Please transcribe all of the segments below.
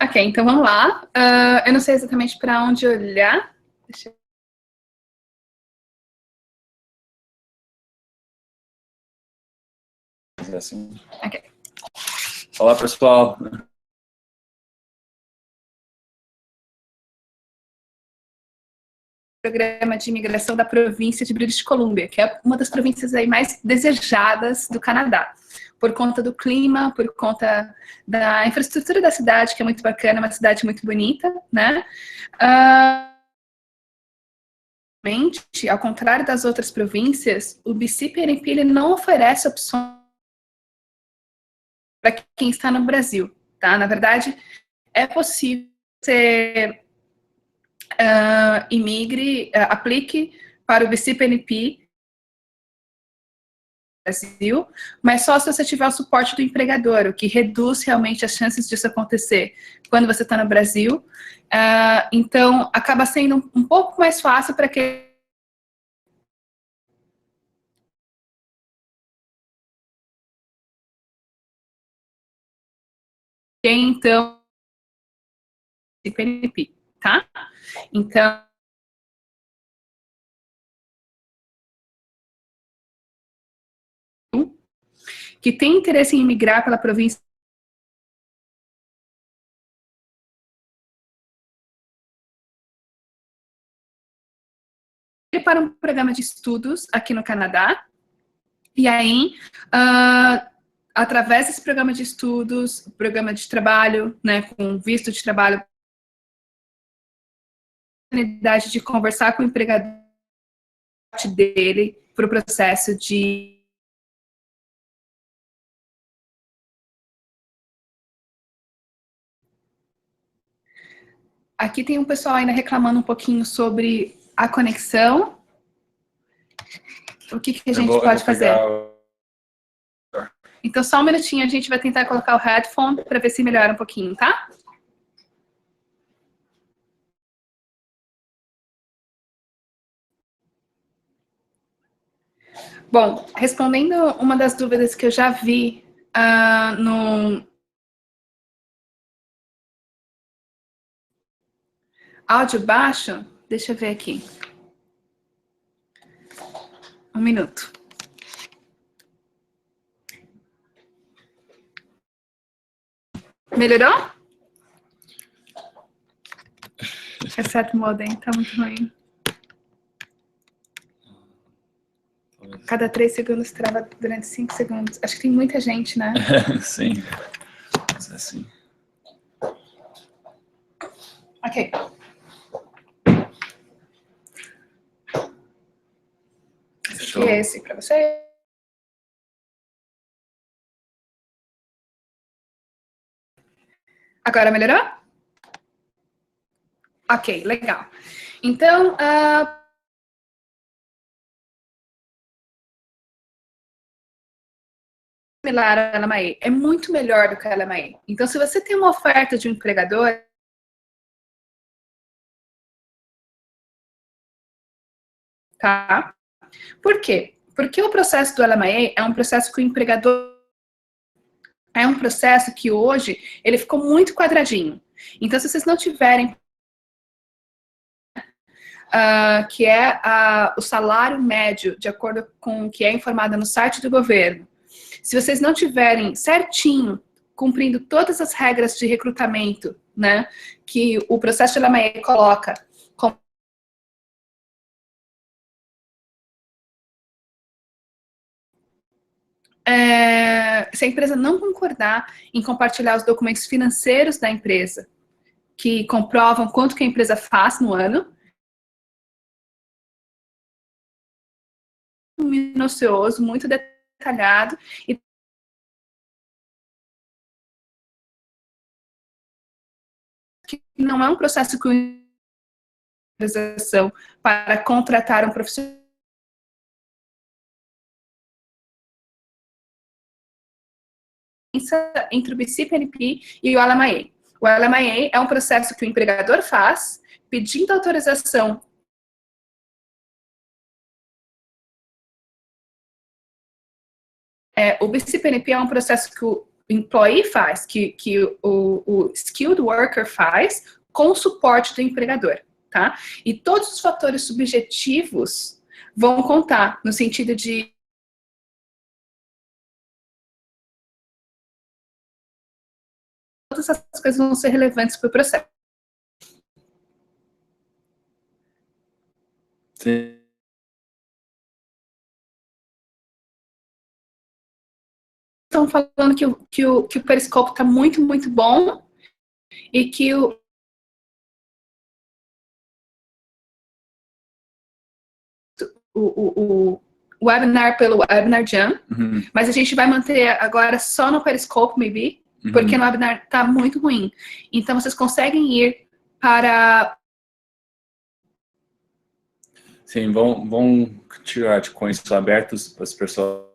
Ok, então vamos lá. Eu não sei exatamente para onde olhar. Deixa eu... Assim. Ok. Olá, pessoal. Programa de imigração da província de British Columbia, que é uma das províncias aí mais desejadas do Canadá, por conta do clima, por conta da infraestrutura da cidade, que é muito bacana, uma cidade muito bonita, né? Ao contrário das outras províncias, o BC-PNP não oferece opções para quem está no Brasil, tá? Na verdade, é possível você aplique para o BC-PNP Brasil, mas só se você tiver o suporte do empregador, o que reduz realmente as chances disso acontecer quando você está no Brasil. Então, acaba sendo um pouco mais fácil para quem então PNP, tá? Então, que tem interesse em migrar pela província para um programa de estudos aqui no Canadá, e aí, através desse programa de estudos, programa de trabalho, né, com visto de trabalho, a oportunidade de conversar com o empregador dele para o processo de aqui tem um pessoal ainda reclamando um pouquinho sobre a conexão. O que a gente pode fazer? Então, só um minutinho, a gente vai tentar colocar o headphone para ver se melhora um pouquinho, tá? Bom, respondendo uma das dúvidas que eu já vi no áudio baixo, deixa eu ver aqui. Um minuto. Melhorou? Reset modem, tá muito ruim. Cada 3 segundos trava durante 5 segundos. Acho que tem muita gente, né? Sim. Mas é assim. Ok. Esse aqui é esse para você. Agora melhorou? Ok, legal. Então, similar a LMAE, é muito melhor do que a LMAE. Então, se você tem uma oferta de um empregador, tá? Por quê? Porque o processo do LMAE é um processo que o empregador é um processo que hoje ele ficou muito quadradinho. Então, se vocês não tiverem que é o salário médio, de acordo com o que é informado no site do governo, se vocês não tiverem certinho, cumprindo todas as regras de recrutamento, né, que o processo de LMAE coloca, se a empresa não concordar em compartilhar os documentos financeiros da empresa, que comprovam quanto que a empresa faz no ano, minucioso, muito detalhado, e que não é um processo que a organização para contratar um profissional entre o BC-PNP e o LMIA. O LMIA é um processo que o empregador faz, pedindo autorização o BC-PNP é um processo que o employee faz, que o skilled worker faz com o suporte do empregador, tá? E todos os fatores subjetivos vão contar, no sentido de todas essas coisas vão ser relevantes para o processo. Sim. Estão falando que o Periscope está muito, muito bom e que o webinar pelo Webinar Jam, mas a gente vai manter agora só no Periscope, maybe, porque no webinar está muito ruim. Então, vocês conseguem ir para... Sim, vão tirar com isso abertos para as pessoas.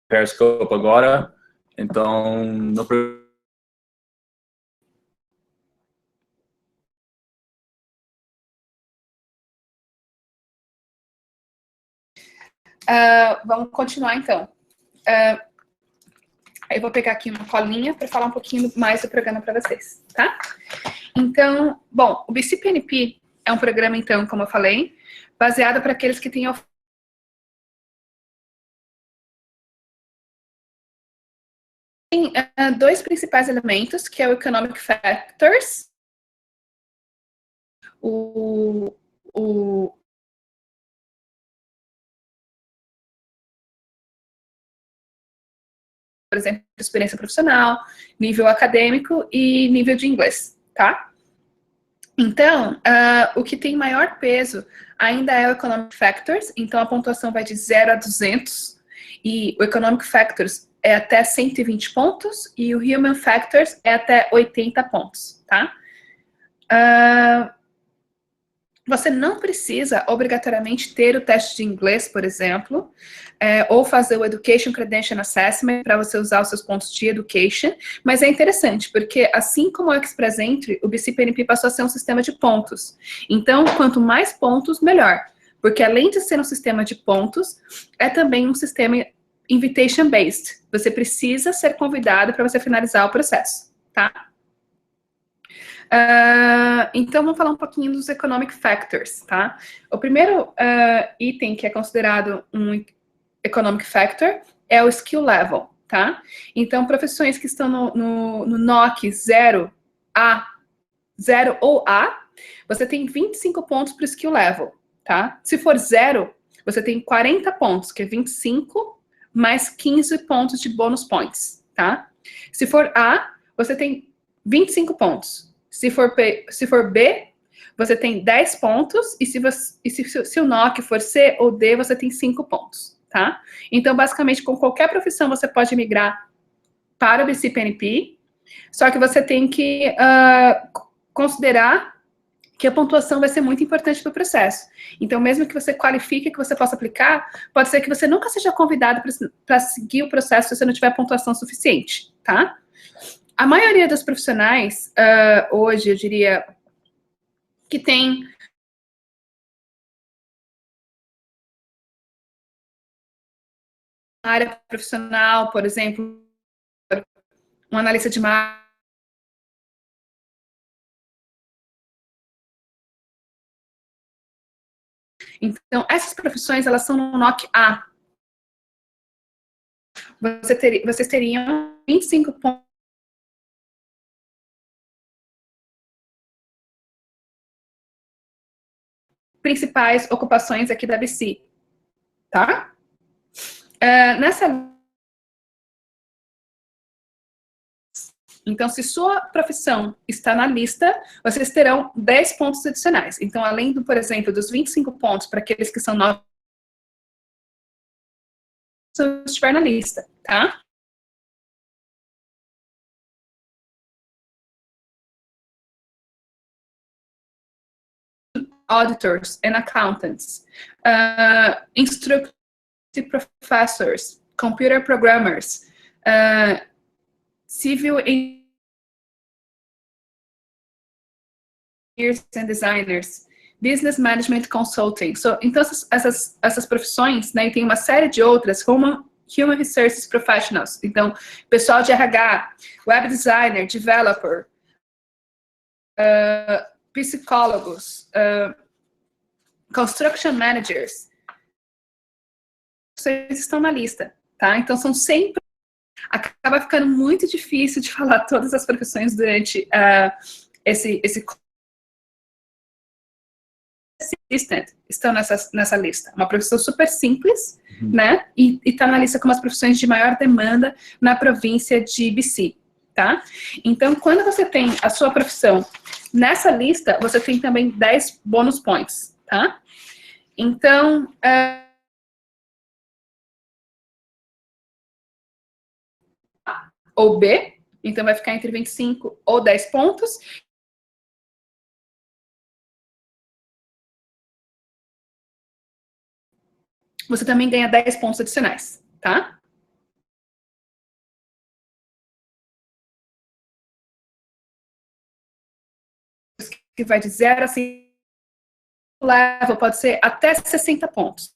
Periscope agora, então no vamos continuar, então. Eu vou pegar aqui uma colinha para falar um pouquinho mais do programa para vocês, tá? Então, bom, o BCPNP é um programa, então, como eu falei, baseado para aqueles que têm dois principais elementos, que é o Economic Factors, por exemplo, experiência profissional, nível acadêmico e nível de inglês, tá? Então, o que tem maior peso ainda é o Economic Factors, então a pontuação vai de 0 a 200, e o Economic Factors é até 120 pontos, e o Human Factors é até 80 pontos, tá? Você não precisa obrigatoriamente ter o teste de inglês, por exemplo, ou fazer o Education Credential Assessment para você usar os seus pontos de Education, mas é interessante, porque assim como o Express Entry, o BCPNP passou a ser um sistema de pontos. Então, quanto mais pontos, melhor. Porque além de ser um sistema de pontos, é também um sistema invitation-based. Você precisa ser convidado para você finalizar o processo, tá? Então, vamos falar um pouquinho dos Economic Factors, tá? O primeiro item que é considerado um Economic Factor é o Skill Level, tá? Então, profissões que estão no NOC 0 ou A, você tem 25 pontos para o Skill Level, tá? Se for 0, você tem 40 pontos, que é 25, mais 15 pontos de bonus points, tá? Se for A, você tem 25 pontos. Se for B, você tem 10 pontos, e se o NOC for C ou D, você tem 5 pontos, tá? Então, basicamente, com qualquer profissão, você pode migrar para o BCPNP, só que você tem que considerar que a pontuação vai ser muito importante para o processo. Então, mesmo que você qualifique, que você possa aplicar, pode ser que você nunca seja convidado para seguir o processo se você não tiver pontuação suficiente, tá? A maioria dos profissionais, hoje, eu diria, que tem área profissional, por exemplo, um analista de marketing, então, essas profissões, elas são no NOC A. Vocês teriam 25 pontos principais ocupações aqui da BC, tá? Então, se sua profissão está na lista, vocês terão 10 pontos adicionais. Então, além, por exemplo, dos 25 pontos para aqueles que são novos, se estiver na lista, tá? Auditors and accountants, instructor professors, computer programmers, civil engineers and designers, Business Management Consulting. Então, essas profissões, né, e tem uma série de outras, como Human Resources Professionals. Então, pessoal de RH, Web Designer, Developer, psicólogos, Construction Managers, vocês estão na lista, tá? Então, são sempre... Acaba ficando muito difícil de falar todas as profissões durante esse Assistant estão nessa lista. Uma profissão super simples, né? E está na lista como as profissões de maior demanda na província de BC, tá? Então, quando você tem a sua profissão nessa lista, você tem também 10 bônus points, tá? Então, A ou B, então vai ficar entre 25 ou 10 pontos. Você também ganha 10 pontos adicionais, tá? Que vai de 0 a 5 level, pode ser até 60 pontos.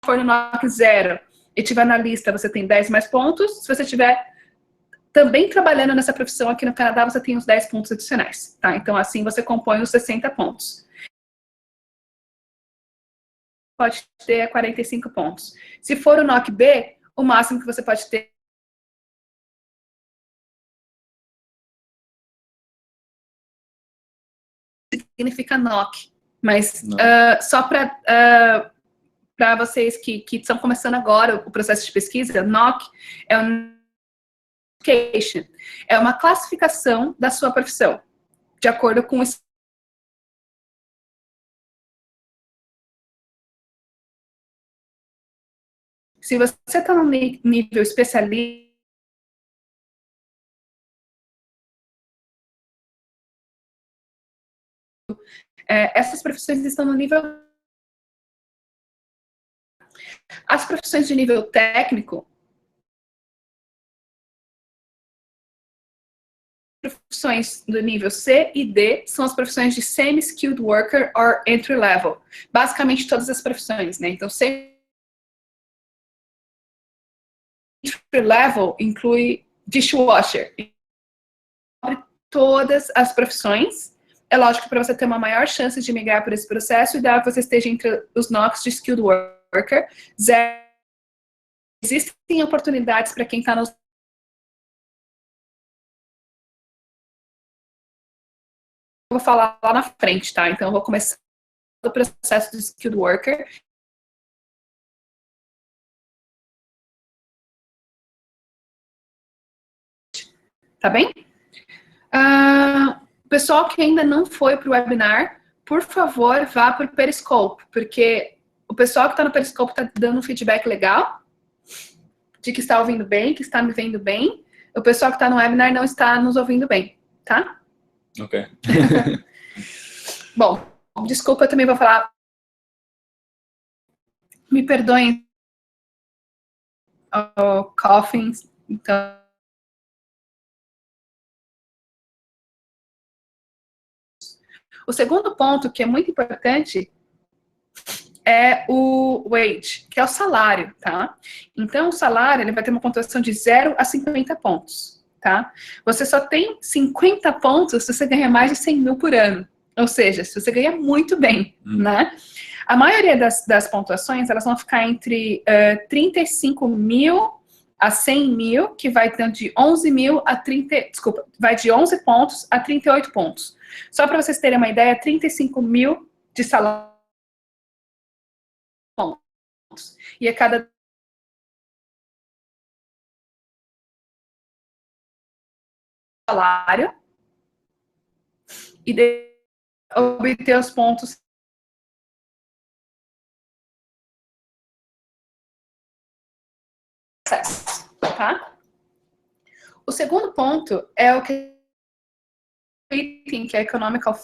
Se for no NOC 0 e tiver na lista, você tem 10 mais pontos. Se você estiver também trabalhando nessa profissão aqui no Canadá, você tem os 10 pontos adicionais, tá? Então, assim, você compõe os 60 pontos. Pode ter 45 pontos. Se for o NOC B, o máximo que você pode ter significa NOC. Mas só para vocês que estão começando agora o processo de pesquisa, NOC é é uma classificação da sua profissão, de acordo com o... Se você está no nível especialista, essas profissões estão no nível... As profissões de nível técnico, profissões do nível C e D são as profissões de semi-skilled worker or entry level. Basicamente todas as profissões, né? Então, entry level inclui dishwasher. Todas as profissões. É lógico que para você ter uma maior chance de migrar por esse processo, ideal que você esteja entre os NOCs de skilled worker. Existem oportunidades para quem está nos... Eu vou falar lá na frente, tá? Então, eu vou começar o processo de skilled worker. Tá bem? Pessoal que ainda não foi para o webinar, por favor, vá para o Periscope, porque o pessoal que está no Periscope está dando um feedback legal, de que está ouvindo bem, que está me vendo bem. O pessoal que está no webinar não está nos ouvindo bem, tá? Ok. Bom, desculpa, eu também vou falar. Me perdoem o coughing, então... O segundo ponto, que é muito importante, é o wage, que é o salário, tá? Então, o salário, ele vai ter uma pontuação de 0 a 50 pontos, tá? Você só tem 50 pontos se você ganhar mais de 100 mil por ano. Ou seja, se você ganha muito bem, né? A maioria das pontuações, elas vão ficar entre 35 mil a 100 mil, que vai tanto de 11 mil a 30... Desculpa, vai de 11 pontos a 38 pontos. Só para vocês terem uma ideia, 35 mil de salário. E a cada salário e obter os pontos. Tá? O segundo ponto é o que é economical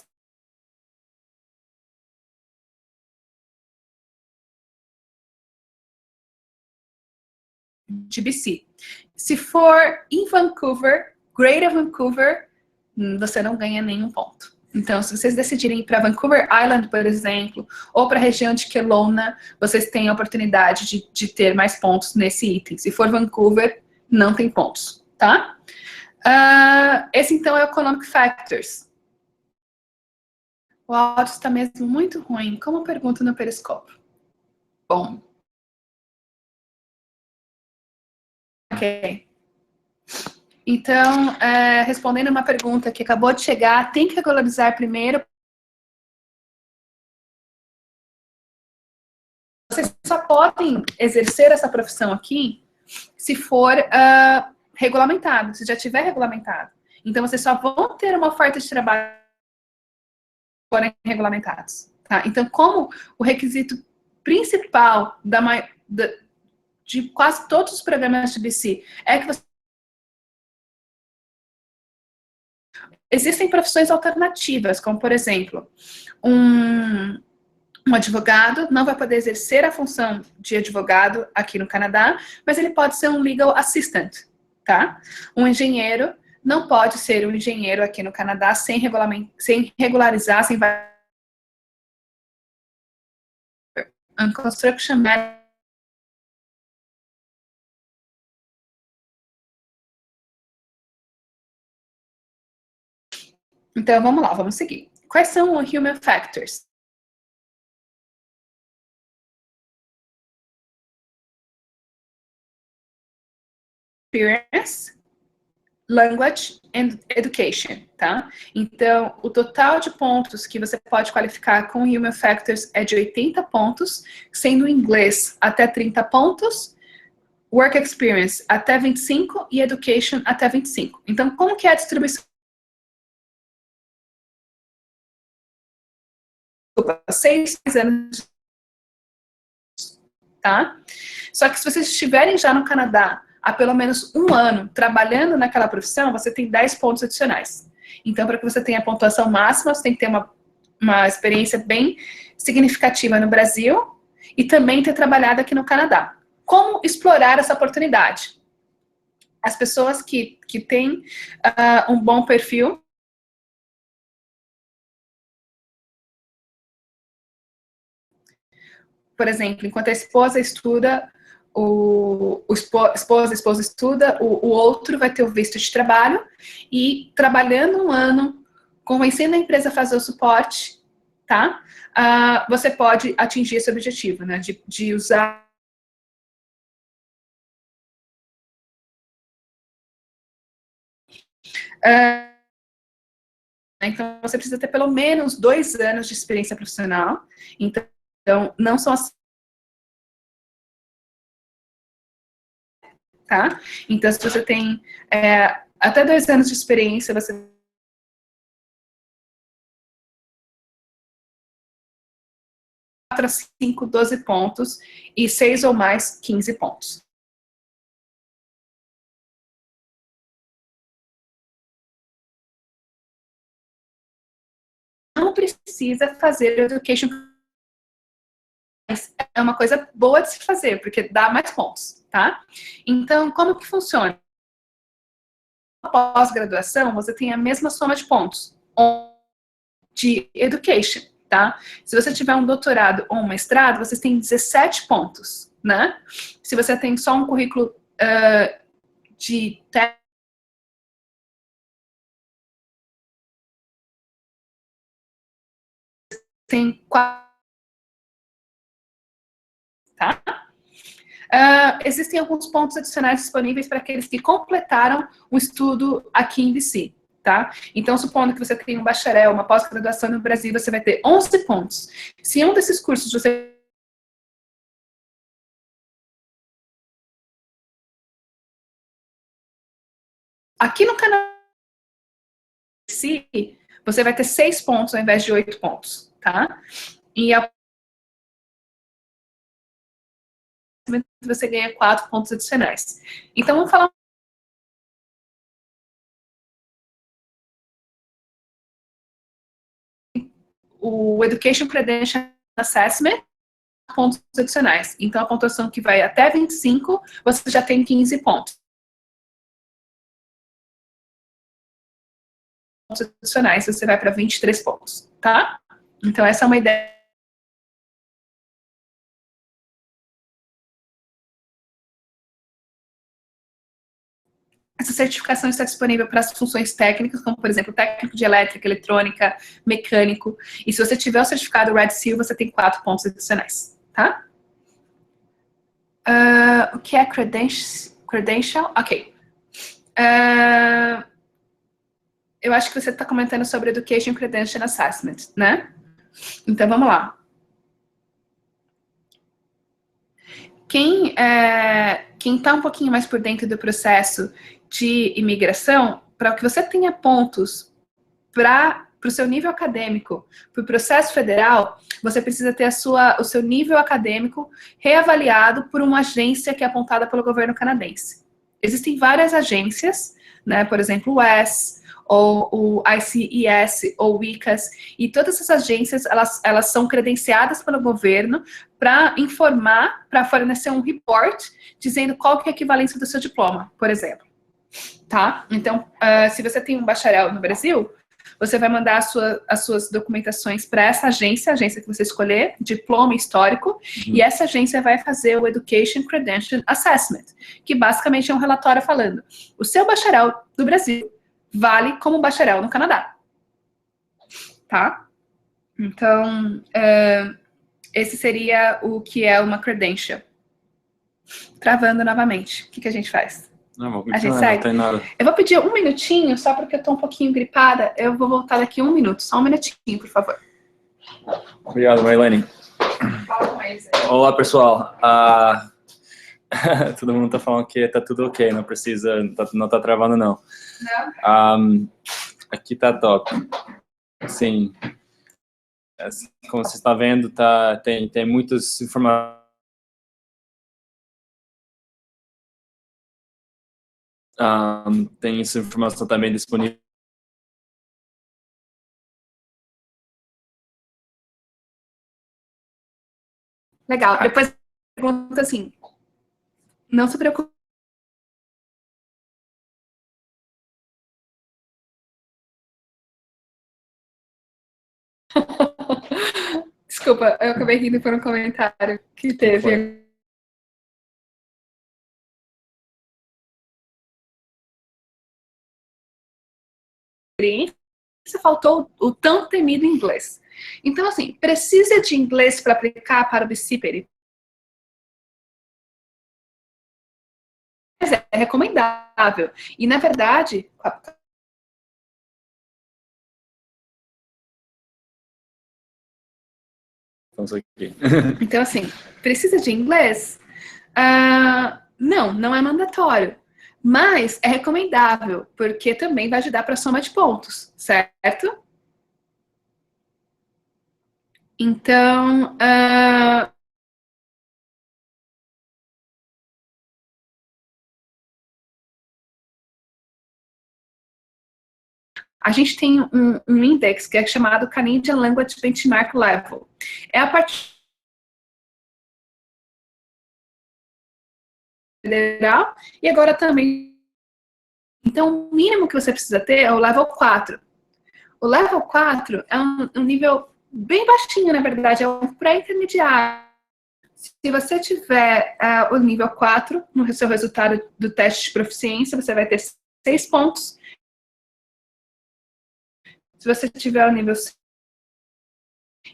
de BC. Se for em Vancouver, Greater Vancouver, você não ganha nenhum ponto. Então, se vocês decidirem ir para Vancouver Island, por exemplo, ou para a região de Kelowna, vocês têm a oportunidade de ter mais pontos nesse item. Se for Vancouver, não tem pontos, tá? Esse, então, é o Economic Factors. O áudio está mesmo muito ruim. Como pergunta no Periscope? Bom. Ok. Então, respondendo uma pergunta que acabou de chegar, tem que regularizar primeiro. Vocês só podem exercer essa profissão aqui se for regulamentado, se já tiver regulamentado. Então, vocês só vão ter uma oferta de trabalho se forem regulamentados. Tá? Então, como o requisito principal de quase todos os programas de BC é que você... Existem profissões alternativas, como, por exemplo, um advogado não vai poder exercer a função de advogado aqui no Canadá, mas ele pode ser um legal assistant, tá? Um engenheiro não pode ser um engenheiro aqui no Canadá sem regularizar, sem... Construction manager. Então, vamos lá, vamos seguir. Quais são os human factors? Experience, language and education, tá? Então, o total de pontos que você pode qualificar com human factors é de 80 pontos, sendo inglês até 30 pontos, work experience até 25 e education até 25. Então, como que é a distribuição? 6 anos, tá? Só que se vocês estiverem já no Canadá há pelo menos um ano trabalhando naquela profissão, você tem 10 pontos adicionais. Então, para que você tenha a pontuação máxima, você tem que ter uma experiência bem significativa no Brasil e também ter trabalhado aqui no Canadá. Como explorar essa oportunidade? As pessoas que têm um bom perfil, por exemplo, enquanto a esposa estuda, a esposa estuda, o outro vai ter o visto de trabalho e trabalhando um ano, convencendo a empresa a fazer o suporte, tá? Você pode atingir esse objetivo, né? De usar... Então, você precisa ter pelo menos 2 anos de experiência profissional. Então não são as... Tá? Então, se você tem até 2 anos de experiência, você 4 a 5, 12 pontos, e 6 ou mais, 15 pontos. Não precisa fazer education, é uma coisa boa de se fazer, porque dá mais pontos, tá? Então, como que funciona? Pós-graduação, você tem a mesma soma de pontos de education, tá? Se você tiver um doutorado ou um mestrado, vocês têm 17 pontos, né? Se você tem só um currículo de tem 4, tá? Existem alguns pontos adicionais disponíveis para aqueles que completaram o estudo aqui em BC, tá? Então, supondo que você tem um bacharel, uma pós-graduação no Brasil, você vai ter 11 pontos. Se um desses cursos você... Aqui no Canadá, você vai ter 6 pontos ao invés de 8 pontos, tá? E você ganha 4 pontos adicionais. Então, vamos falar o Education Credential Assessment, pontos adicionais. Então, a pontuação que vai até 25, você já tem 15 pontos. adicionais, você vai para 23 pontos, tá? Então, essa é uma ideia. Essa certificação está disponível para as funções técnicas, como, por exemplo, técnico de elétrica, eletrônica, mecânico. E se você tiver o certificado Red Seal, você tem 4 pontos adicionais, tá? O que é credential? Ok. Eu acho que você está comentando sobre Education Credential Assessment, né? Então, vamos lá. Quem está um pouquinho mais por dentro do processo de imigração, para que você tenha pontos para o seu nível acadêmico, para o processo federal, você precisa ter o seu nível acadêmico reavaliado por uma agência que é apontada pelo governo canadense. Existem várias agências, né, por exemplo, o WES, ou o ICES, ou o ICAS, e todas essas agências, elas são credenciadas pelo governo para informar, para fornecer um report, dizendo qual que é a equivalência do seu diploma, por exemplo. Tá? Então, se você tem um bacharel no Brasil, você vai mandar as suas documentações para essa agência, a agência que você escolher, diploma histórico, e essa agência vai fazer o Education Credential Assessment, que basicamente é um relatório falando, o seu bacharel do Brasil vale como bacharel no Canadá. Tá? Então, esse seria o que é uma credential. Travando novamente. O que a gente faz? Não, vou A gente continuar, segue? não tem nada. Eu vou pedir um minutinho, só porque eu tô um pouquinho gripada. Eu vou voltar daqui 1 minuto. Só um minutinho, por favor. Obrigado, Marilene. Fala com eles aí. Olá, pessoal. Todo mundo tá falando que tá tudo ok, não precisa, não tá travando, não. Não? Aqui tá top. Sim. Como você está vendo, tem muitas informações. Tem essa informação também disponível. Legal. Depois pergunta assim. Não se preocupe. Desculpa, eu acabei rindo por um comentário que teve. Faltou o tão temido inglês. Então, assim, precisa de inglês para aplicar para o BCPERI? Mas é recomendável. E, na verdade, então, assim, precisa de inglês? Não é mandatório. Mas é recomendável, porque também vai ajudar para a soma de pontos, certo? Então, a gente tem um index que é chamado Canadian Language Benchmark Level. É a partir federal e agora também. Então, o mínimo que você precisa ter é o level 4. O level 4 é um nível bem baixinho, na verdade, é um pré-intermediário. Se você tiver o nível 4 no seu resultado do teste de proficiência, você vai ter 6 pontos. Se você tiver o nível 5,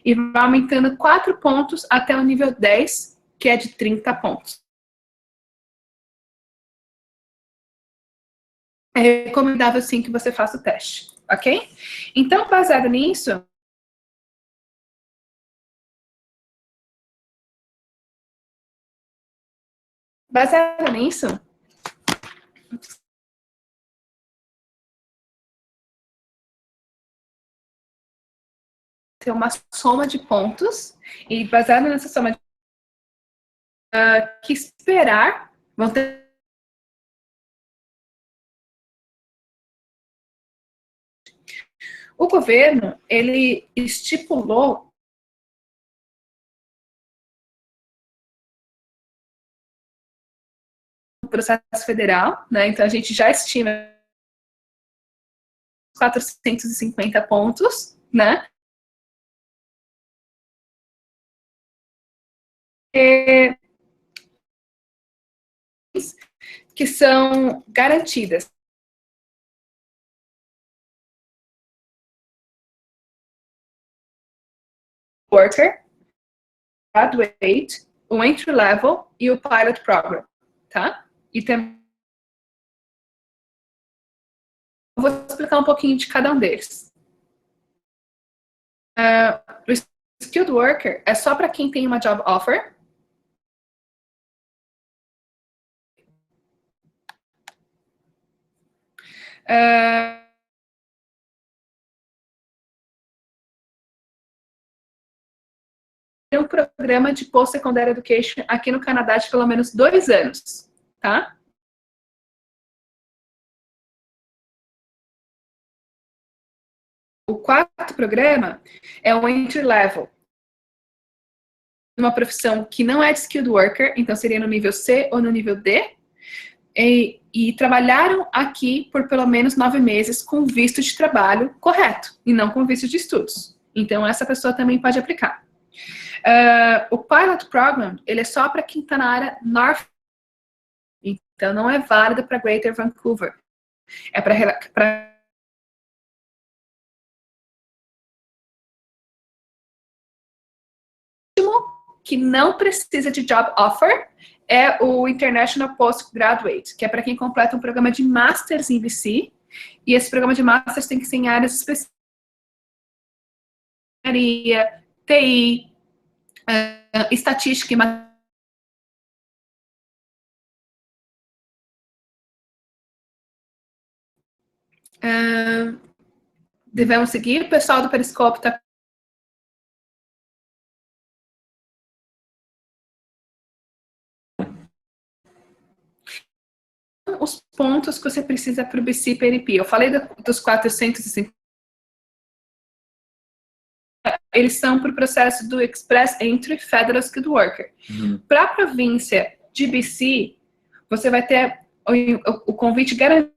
e vai aumentando 4 pontos até o nível 10, que é de 30 pontos. É recomendável, sim, que você faça o teste, ok? Então, baseado nisso, ter uma soma de pontos, e baseado nessa soma de que esperar, vão ter o governo, ele estipulou o processo federal, né? Então a gente já estima 450 pontos, né? Que são garantidas. Worker, Graduate, o Entry Level e o Pilot Program, tá? E também eu vou explicar um pouquinho de cada um deles. O Skilled Worker é só para quem tem uma job offer. Tem um programa de Post-Secondary Education aqui no Canadá de pelo menos 2 anos, tá? O quarto programa é o Entry Level. Uma profissão que não é de Skilled Worker, então seria no nível C ou no nível D. E trabalharam aqui por pelo menos 9 meses com visto de trabalho correto, e não com visto de estudos. Então, essa pessoa também pode aplicar. O Pilot Program, ele é só para quem está na área North. Então, não é válido para Greater Vancouver. É para que não precisa de job offer é o International Postgraduate, que é para quem completa um programa de Masters em BC, e esse programa de Masters tem que ser em áreas específicas, TI, estatística e matemática. Devemos seguir, o pessoal do Periscope está os pontos que você precisa para o BC PNP. Eu falei dos 450. Eles são para o processo do Express Entry Federal Skilled Worker. Para a província de BC, você vai ter o convite garantido,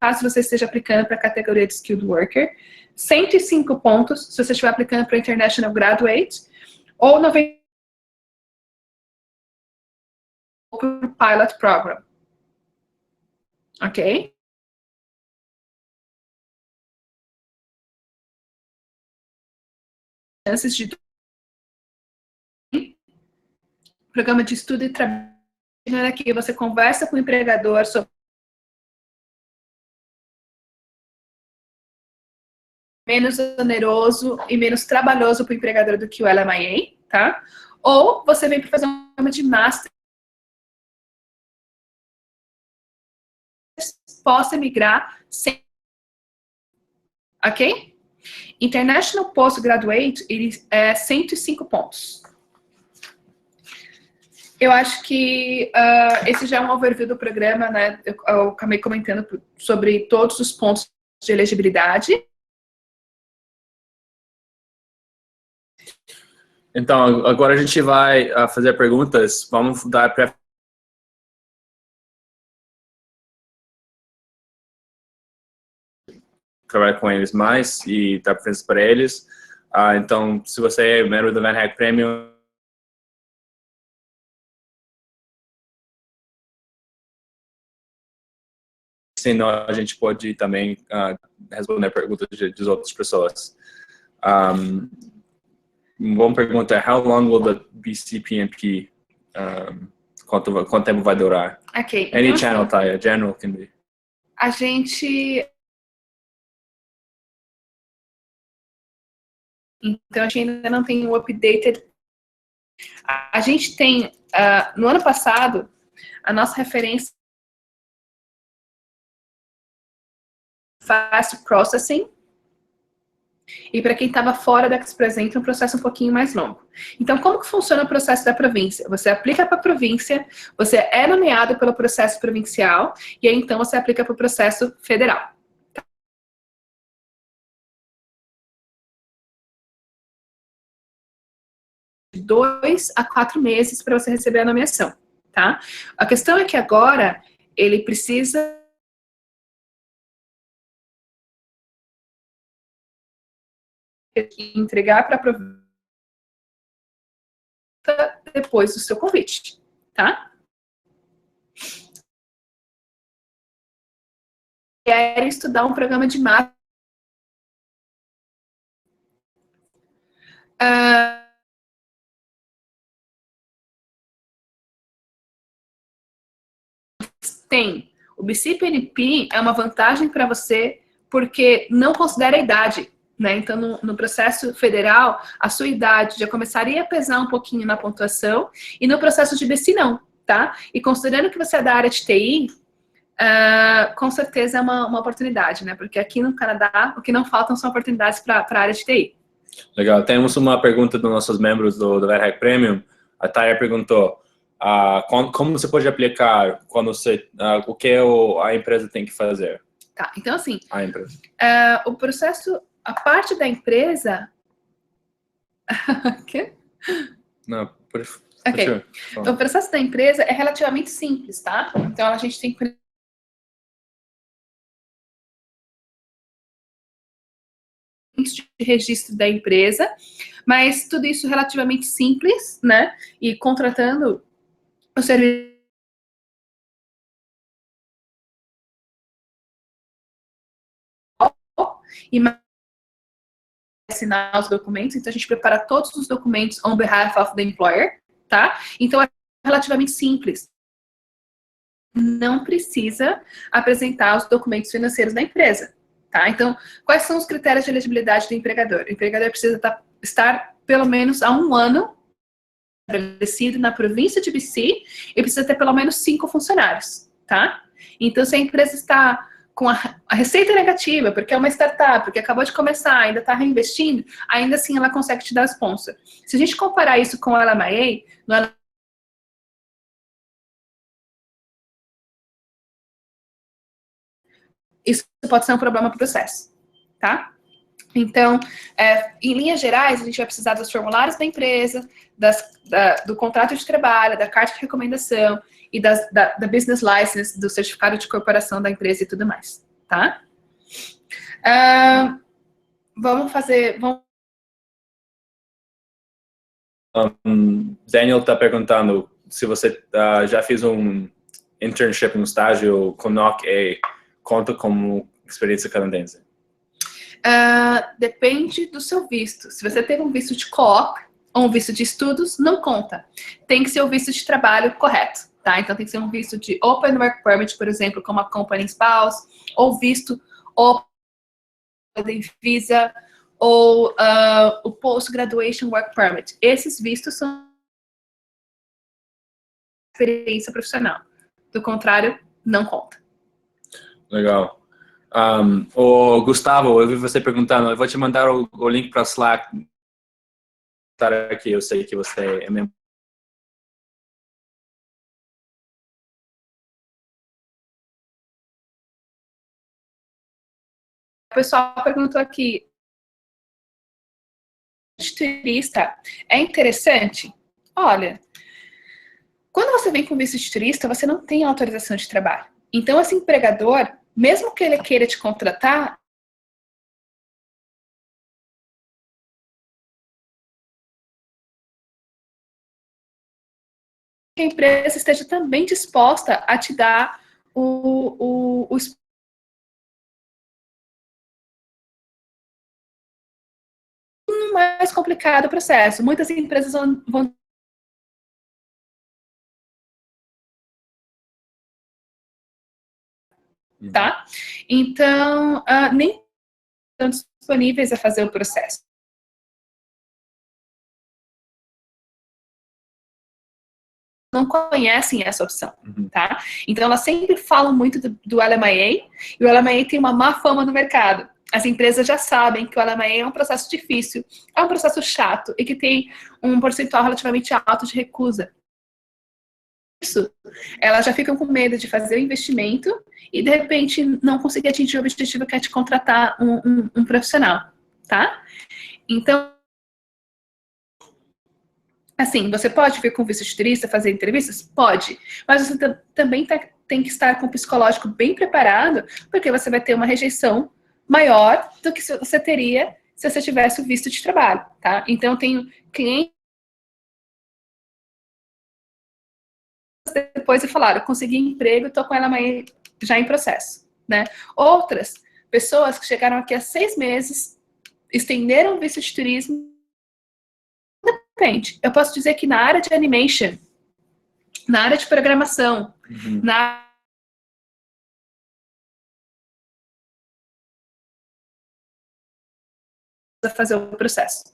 caso você esteja aplicando para a categoria de Skilled Worker, 105 pontos se você estiver aplicando para International Graduate, ou 90 para o Pilot Program. Ok? Chances de programa de estudo e trabalho, aqui você conversa com o empregador sobre menos oneroso e menos trabalhoso para o empregador do que o LMIA, tá? Ou você vem para fazer um programa de Master, possa migrar sem... Ok? International Postgraduate, ele é 105 pontos. Eu acho que esse já é um overview do programa, né? Eu acabei comentando sobre todos os pontos de elegibilidade. Então, agora a gente vai fazer perguntas. Vamos dar para trabalhar com eles mais e dar preferência para eles. Então, se você é membro do VanHack Premium, senão a gente pode também responder perguntas de outras pessoas. Uma pergunta é: how long will the BC PNP? Quanto tempo vai durar? Ok. Any Então, channel, Taya. General can be. A gente... Então, a gente ainda não tem o updated. A gente tem, no ano passado, a nossa referência Fast Processing, e para quem estava fora da Express, um processo um pouquinho mais longo. Então, como que funciona o processo da província? Você aplica para a província, você é nomeado pelo processo provincial, e aí então você aplica para o processo federal. 2 a 4 meses para você receber a nomeação, tá? A questão é que agora ele precisa que entregar para a depois do seu convite, tá? Quer estudar um programa de marketing. Tem. O BCPNP é uma vantagem para você porque não considera a idade, né? Então, no processo federal, a sua idade já começaria a pesar um pouquinho na pontuação e no processo de BC não, tá? E considerando que você é da área de TI, com certeza é uma oportunidade, né? Porque aqui no Canadá, o que não faltam são oportunidades para a área de TI. Legal. Temos uma pergunta dos nossos membros do VerHack Premium. A Taya perguntou, como você pode aplicar quando você, o que a empresa tem que fazer? Tá, então assim, a empresa. O processo, a parte da empresa... que? Não, ok. O processo da empresa é relativamente simples, tá? Então a gente tem de registro da empresa, mas tudo isso relativamente simples, né? E contratando o serviço e assinar os documentos, então a gente prepara todos os documentos on behalf of the employer, tá? Então é relativamente simples. Não precisa apresentar os documentos financeiros da empresa, tá? Então, quais são os critérios de elegibilidade do empregador? O empregador precisa estar pelo menos há 1 ano estabelecido na província de BC e precisa ter pelo menos 5 funcionários, tá? Então, se a empresa está com a receita negativa, porque é uma startup, porque acabou de começar, ainda está reinvestindo, ainda assim ela consegue te dar sponsor. Se a gente comparar isso com a LMIA, isso pode ser um problema para o processo, tá? Então, em linhas gerais, a gente vai precisar dos formulários da empresa, do contrato de trabalho, da carta de recomendação e da business license, do certificado de corporação da empresa e tudo mais, tá? Daniel está perguntando se você já fez um internship, um estágio com NOC conta como experiência canadense? Depende do seu visto. Se você teve um visto de co-op ou um visto de estudos, não conta. Tem que ser o visto de trabalho correto, tá? Então tem que ser um visto de Open Work Permit, por exemplo, como a Company Spouse, ou visto Open Visa, ou o Post Graduation Work Permit. Esses vistos são experiência profissional. Do contrário, não conta. Legal. O Gustavo, eu vi você perguntando, eu vou te mandar o link para o Slack. Estar aqui, eu sei que você é membro. O pessoal perguntou aqui, turista é interessante? Olha, quando você vem com visto de turista, você não tem autorização de trabalho. Então, esse empregador, mesmo que ele queira te contratar, que a empresa esteja também disposta a te dar o mais complicado o processo. Muitas empresas vão tá? Então, nem estão disponíveis a fazer o processo. Não conhecem essa opção, tá? Então, elas sempre falam muito do LMIA, e o LMIA tem uma má fama no mercado. As empresas já sabem que o LMIA é um processo difícil, é um processo chato, e que tem um percentual relativamente alto de recusa. Isso, elas já ficam com medo de fazer o investimento e, de repente, não conseguir atingir o objetivo que é de contratar um profissional, tá? Então, assim, você pode vir com visto de turista, fazer entrevistas? Pode. Mas você também tem que estar com o psicológico bem preparado, porque você vai ter uma rejeição maior do que você teria se você tivesse o visto de trabalho, tá? Então, eu tenho clientes depois e falaram, eu consegui emprego, estou com ela já em processo, né? Outras pessoas que chegaram aqui há 6 meses, estenderam o visto de turismo. Depende. Eu posso dizer que na área de animation, na área de programação, na fazer o processo,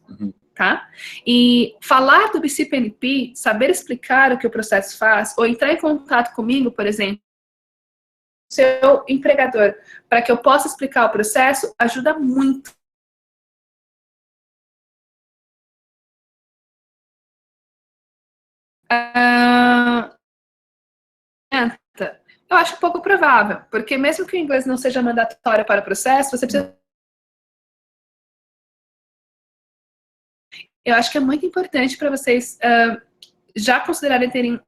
tá? E falar do BCPNP, saber explicar o que o processo faz, ou entrar em contato comigo, por exemplo, seu empregador, para que eu possa explicar o processo, ajuda muito. Eu acho pouco provável, porque mesmo que o inglês não seja mandatório para o processo, você precisa. Eu acho que é muito importante para vocês já considerarem terem.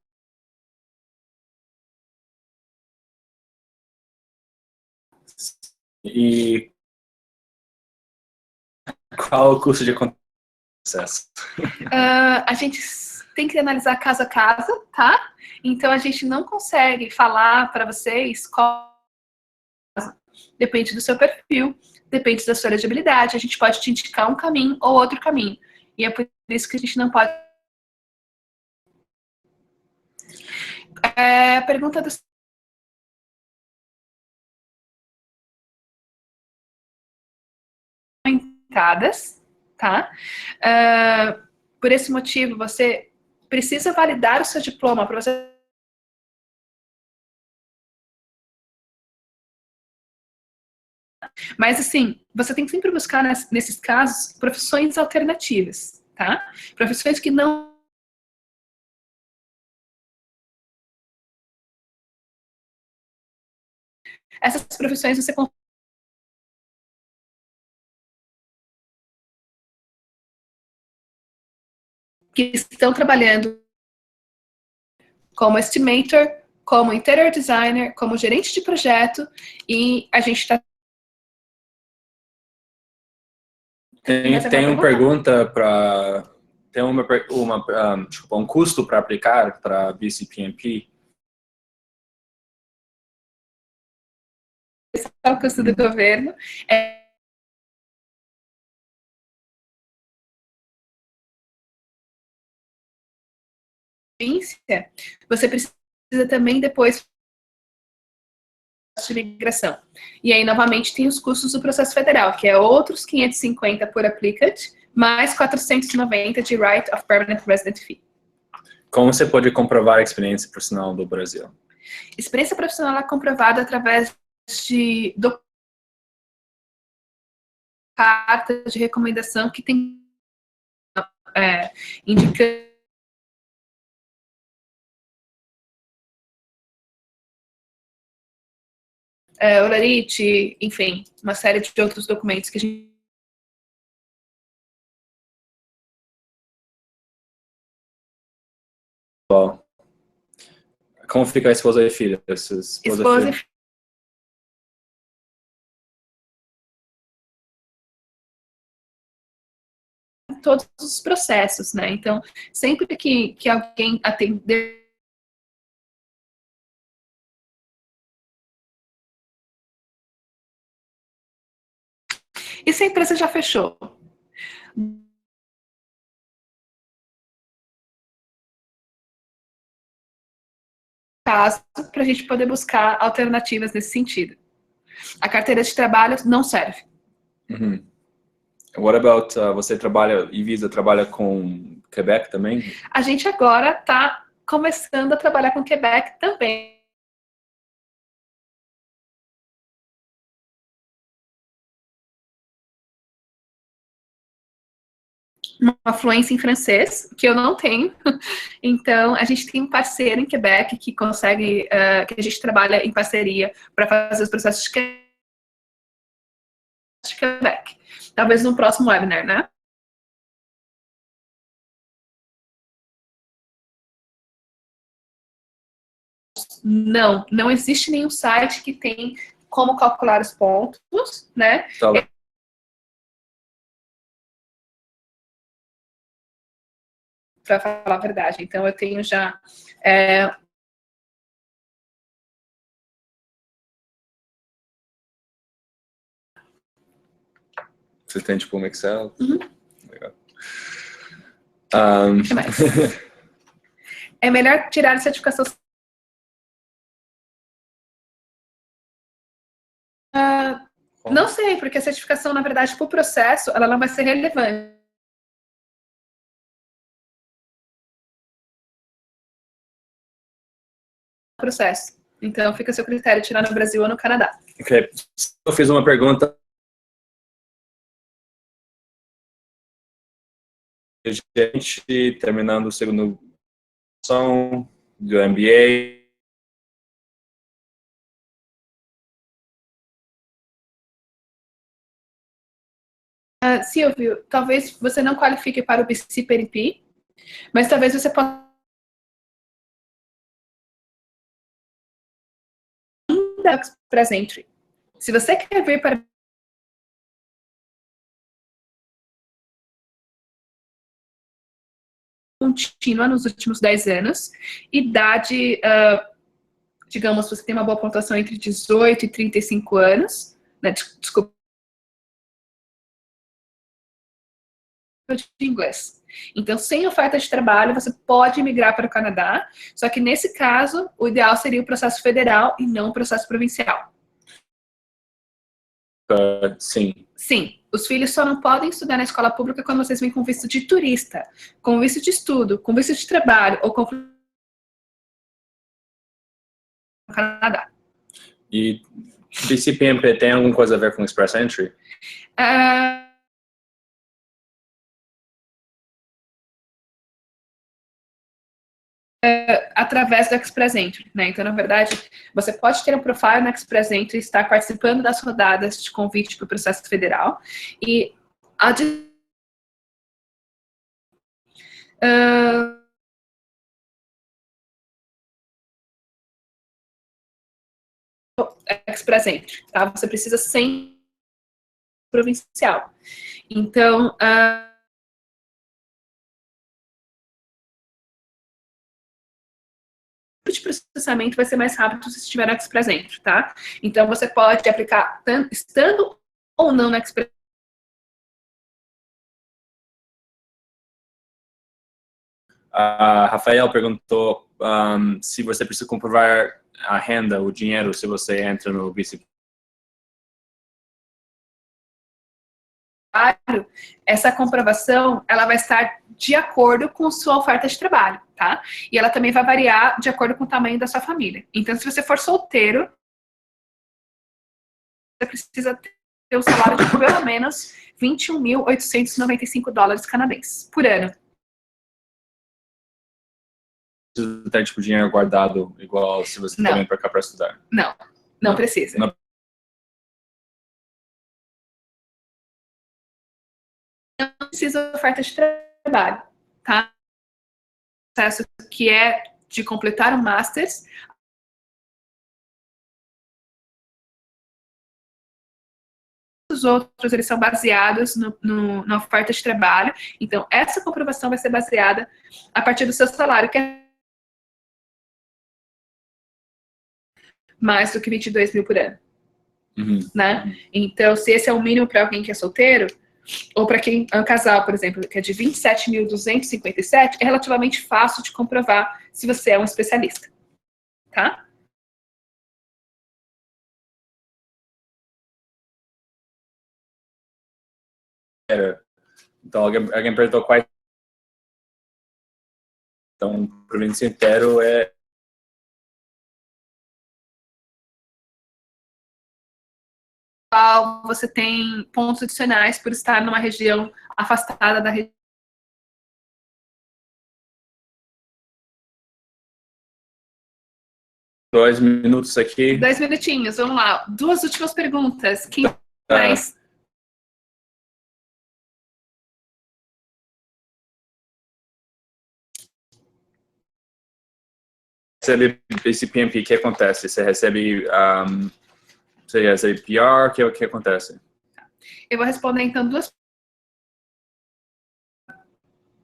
E qual o custo de processo? A gente tem que analisar caso a caso, tá? Então a gente não consegue falar para vocês qual. Depende do seu perfil, depende da sua elegibilidade. A gente pode te indicar um caminho ou outro caminho. E é por isso que a gente não pode. A pergunta do. Tá? Por esse motivo, você precisa validar o seu diploma para você. Mas, assim, você tem que sempre buscar, nesses casos, profissões alternativas, tá? Profissões que não. Essas profissões você que estão trabalhando como estimator, como interior designer, como gerente de projeto, e a gente está. Tem uma pergunta para. Tem um custo para aplicar para BCPNP? Esse é o custo do governo. Você precisa também depois de migração. E aí, novamente, tem os custos do processo federal, que é outros 550 por applicant, mais 490 de Right of Permanent Resident Fee. Como você pode comprovar a experiência profissional do Brasil? Experiência profissional é comprovada através de carta de recomendação que tem indicando Olerite, enfim, uma série de outros documentos que a gente. Bom, como fica a esposa e filha? Esposa e filha. Todos os processos, né? Então, sempre que alguém atender. E se a empresa já fechou? Caso para a gente poder buscar alternativas nesse sentido. A carteira de trabalho não serve. What about, você trabalha, Visa trabalha com Quebec também? A gente agora está começando a trabalhar com Quebec também. Uma fluência em francês, que eu não tenho. Então, a gente tem um parceiro em Quebec que consegue, que a gente trabalha em parceria para fazer os processos de Quebec. Talvez no próximo webinar, né? Não existe nenhum site que tem como calcular os pontos, né? Talvez para falar a verdade. Então, eu tenho já... Você tem, tipo, um Excel? Uhum. Legal. O que mais? É melhor tirar a certificação... Não sei, porque a certificação, na verdade, para o processo, ela não vai ser relevante. Processo. Então, fica a seu critério tirar no Brasil ou no Canadá. Ok. Eu fiz uma pergunta. Gente terminando o segundo do MBA. Silvio, talvez você não qualifique para o BC-PNP, mas talvez você possa Express Entry. Se você quer vir para contínua nos últimos 10 anos, idade, digamos, você tem uma boa pontuação entre 18 e 35 anos, né, desculpa, de inglês. Então, sem oferta de trabalho, você pode migrar para o Canadá, só que nesse caso, o ideal seria o processo federal e não o processo provincial. Sim. Sim, os filhos só não podem estudar na escola pública quando vocês vêm com visto de turista, com visto de estudo, com visto de trabalho ou com no Canadá. E BC-PNP tem alguma coisa a ver com Express Entry? Através do Express Entry, né? Então, na verdade, você pode ter um profile no Express Entry e estar participando das rodadas de convite para o processo federal. E Express Entry, tá? Você precisa sem provincial. Então, de processamento vai ser mais rápido se estiver no Express Entry, tá? Então, você pode aplicar estando ou não no Express. A Rafael perguntou se você precisa comprovar a renda, o dinheiro, se você entra no BC. Essa comprovação, ela vai estar de acordo com sua oferta de trabalho, tá? E ela também vai variar de acordo com o tamanho da sua família. Então, se você for solteiro, você precisa ter um salário de pelo menos $21.895 canadenses por ano. Precisa ter, tipo, dinheiro guardado, igual se você está vindo para cá para estudar? Não precisa. Não precisa de oferta de trabalho, tá? O processo que é de completar o Masters. Os outros, eles são baseados na oferta de trabalho. Então, essa comprovação vai ser baseada a partir do seu salário, que é mais do que 22 mil por ano. Né? Então, se esse é o mínimo para alguém que é solteiro, ou para quem é um casal, por exemplo, que é de 27.257, é relativamente fácil de comprovar se você é um especialista. Tá? Então, alguém perguntou quais. Então, província inteiro é. Você tem pontos adicionais por estar numa região afastada da região. Dois minutos aqui. 2 minutinhos, vamos lá. 2 últimas perguntas. Quem mais? Esse PMP, o que acontece? Você recebe PR, o que acontece? Eu vou responder, então, 2.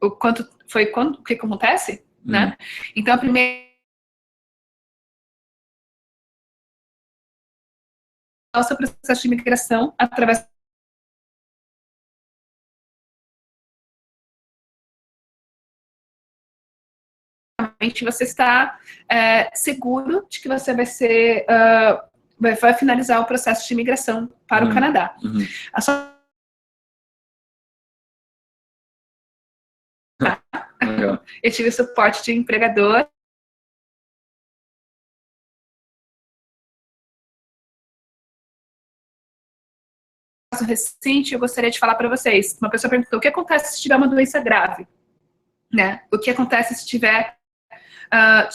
o que acontece, né? Então, a primeira nosso processo de imigração através você está seguro de que você vai ser vai finalizar o processo de imigração para o Canadá. A sua... Eu tive suporte de empregador. Recente, eu gostaria de falar para vocês. Uma pessoa perguntou: o que acontece se tiver uma doença grave? Né? O que acontece se tiver a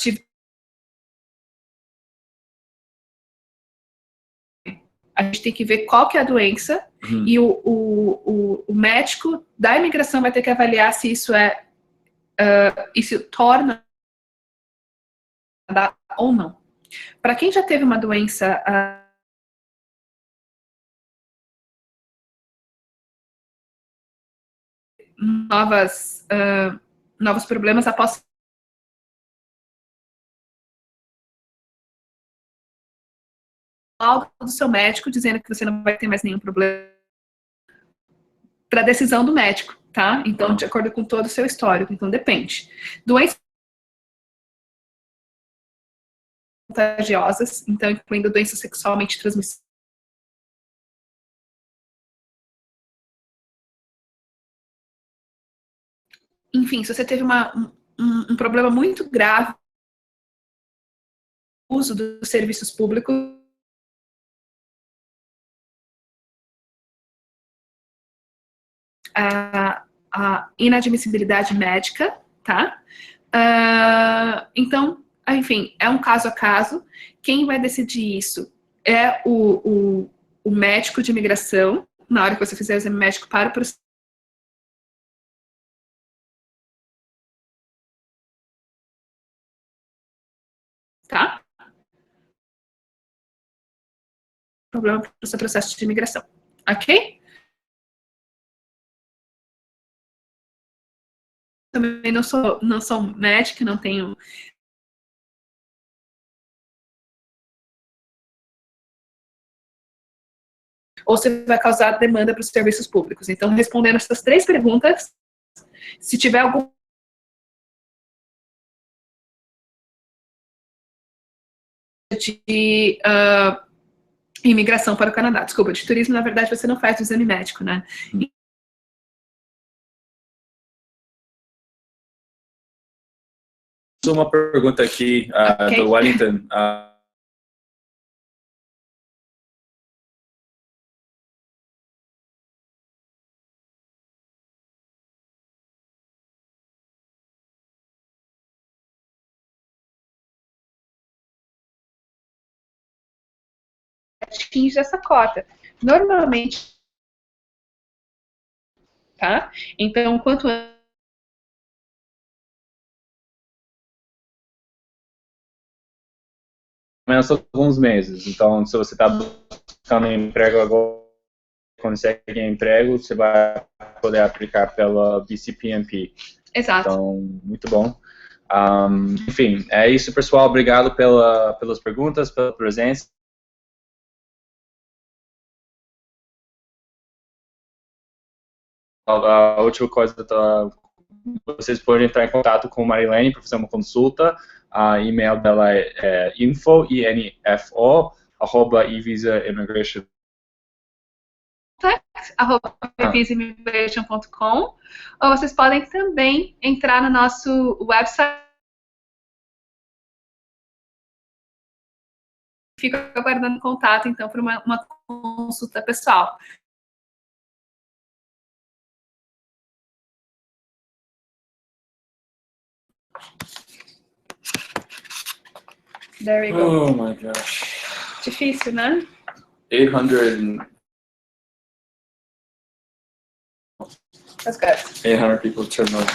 gente tem que ver qual que é a doença e o médico da imigração vai ter que avaliar se isso isso torna ou não. Para quem já teve uma doença novos problemas após laudo do seu médico dizendo que você não vai ter mais nenhum problema, para a decisão do médico, tá? Então, de acordo com todo o seu histórico, então depende. Doenças contagiosas, então incluindo doenças sexualmente transmissíveis. Enfim, se você teve um problema muito grave no uso dos serviços públicos, a inadmissibilidade médica, tá? Então, enfim, é um caso a caso. Quem vai decidir isso é o médico de imigração, na hora que você fizer o exame médico para o processo. Tá? Problema para o seu processo de imigração. Ok? Também não sou médica, não tenho... Ou você vai causar demanda para os serviços públicos. Então, respondendo essas 3 perguntas, se tiver algum de imigração para o Canadá. Desculpa, de turismo, na verdade, você não faz o exame médico, né? Uma pergunta aqui do Wellington. Atinge essa cota. Normalmente, tá? Então, quanto menos alguns meses. Então, se você está buscando emprego agora, consegue emprego, você vai poder aplicar pela BCPMP. Exato. Então, muito bom. Enfim, é isso, pessoal. Obrigado pelas perguntas, pela presença. A última coisa, vocês podem entrar em contato com a Marilene para fazer uma consulta. A e-mail dela é info, @evisaimmigration. @evisaimmigration.com, ou vocês podem também entrar no nosso website. Fico aguardando contato, então, para uma consulta pessoal. There we go. Oh my gosh. Difícil, né? 800 people turned on.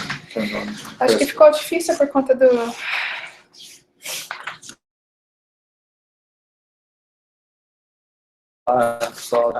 Acho que ficou difícil por conta do... Só